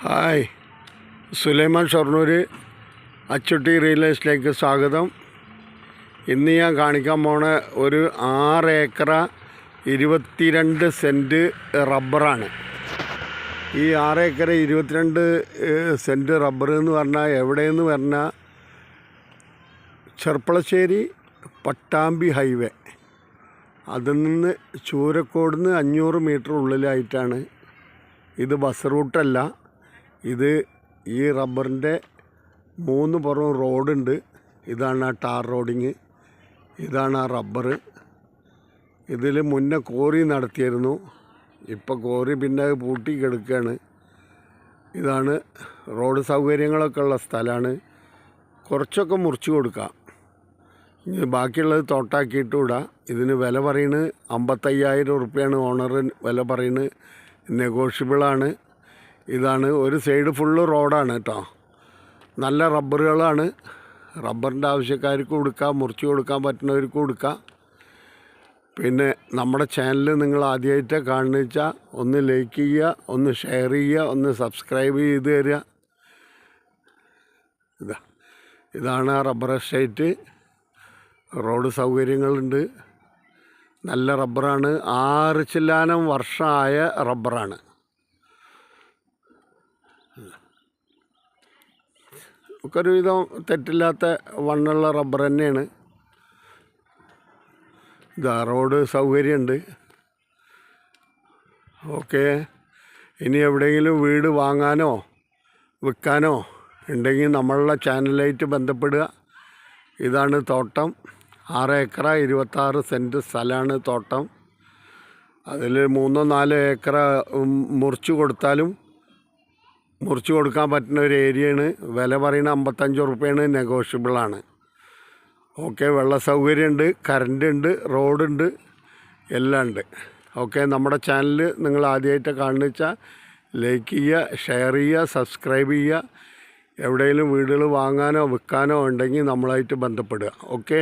Hi, Sulaiman Shoranur Achutty real എസ്റ്റേറ്റിലേക്ക് സ്വാഗതം. ഇന്ന് ഞാൻ കാണിക്കാൻ പോണ ഒരു 6 ഏക്കർ 22 സെൻറ്റ് റബ്ബറാണ്. ഈ 6 ഏക്കർ 22 സെൻറ്റ് റബ്ബർ എന്ന് പറഞ്ഞാൽ എവിടെയെന്ന് പറഞ്ഞാൽ ചെർപ്പളശ്ശേരി പട്ടാമ്പി ഹൈവേ, അതിൽ നിന്ന് ചൂരക്കോട് നിന്ന് 500 മീറ്റർ ഉള്ളിലായിട്ടാണ്. ഇത് ബസ് റൂട്ടല്ല. ഇത് ഈ റബ്ബറിൻ്റെ 3 പുറം റോഡുണ്ട്. ഇതാണ് ആ ടാർ റോഡിങ്, ഇതാണ് ആ റബ്ബർ. ഇതിൽ മുന്നേ കോറി നടത്തിയിരുന്നു. ഇപ്പോൾ കോറി പിന്നെ പൂട്ടി കിടക്കുകയാണ്. ഇതാണ് റോഡ് സൗകര്യങ്ങളൊക്കെ ഉള്ള സ്ഥലമാണ്. കുറച്ചൊക്കെ മുറിച്ച് കൊടുക്കാം, ബാക്കിയുള്ളത് തോട്ടാക്കിയിട്ട് വിടാം. ഇതിന് വില പറയുന്നത് 55,000 ഉറുപ്പ്യാണ് ഓണർ വില പറയുന്നത്. നെഗോഷ്യബിളാണ്. ഇതാണ് ഒരു സൈഡ് ഫുള്ള് റോഡാണ് കേട്ടോ. നല്ല റബ്ബറുകളാണ്. റബ്ബറിൻ്റെ ആവശ്യക്കാർക്ക് കൊടുക്കാം, മുറിച്ച് കൊടുക്കാൻ പറ്റുന്നവർക്ക് കൊടുക്കാം. പിന്നെ നമ്മുടെ ചാനൽ നിങ്ങൾ ആദ്യമായിട്ട് കാണുന്ന വെച്ചാൽ ഒന്ന് ലൈക്ക് ചെയ്യുക, ഒന്ന് ഷെയർ ചെയ്യുക, ഒന്ന് സബ്സ്ക്രൈബ് ചെയ്ത് തരിക. ഇതാണ് ആ റബ്ബർ എസ്റ്റേറ്റ്. റോഡ് സൗകര്യങ്ങളുണ്ട്. നല്ല റബ്ബറാണ്. 6 ചില്ലാനം വർഷമായ റബ്ബറാണ്. ഒക്കെ ഒരുവിധം തെറ്റില്ലാത്ത വണ്ണുള്ള റബ്ബർ തന്നെയാണ്. ഇതാ റോഡ് സൗകര്യമുണ്ട്. ഓക്കെ, ഇനി എവിടെയെങ്കിലും വീട് വാങ്ങാനോ വിൽക്കാനോ ഉണ്ടെങ്കിൽ നമ്മളുടെ ചാനലായിട്ട് ബന്ധപ്പെടുക. ഇതാണ് തോട്ടം. 6 ഏക്കർ 26 സെൻറ്റ് സ്ഥലമാണ് തോട്ടം. അതിൽ 3-4 ഏക്കർ മുറിച്ച് കൊടുത്താലും മുറിച്ച് കൊടുക്കാൻ പറ്റുന്ന ഒരു ഏരിയയാണ്. വില പറയുന്നത് 55 ഉറുപ്പ്യാണ്. നെഗോഷ്യബിളാണ്. ഓക്കെ, വെള്ള സൗകര്യമുണ്ട്, കറണ്ട് ഉണ്ട്, റോഡുണ്ട്, എല്ലാം ഉണ്ട്. ഓക്കെ, നമ്മുടെ ചാനൽ നിങ്ങൾ ആദ്യമായിട്ട് കാണുന്ന വെച്ചാൽ ലൈക്ക് ചെയ്യുക, ഷെയർ ചെയ്യുക, സബ്സ്ക്രൈബ് ചെയ്യുക. എവിടെയെങ്കിലും വീടുകൾ വാങ്ങാനോ വിൽക്കാനോ ഉണ്ടെങ്കിൽ നമ്മളായിട്ട് ബന്ധപ്പെടുക. ഓക്കെ.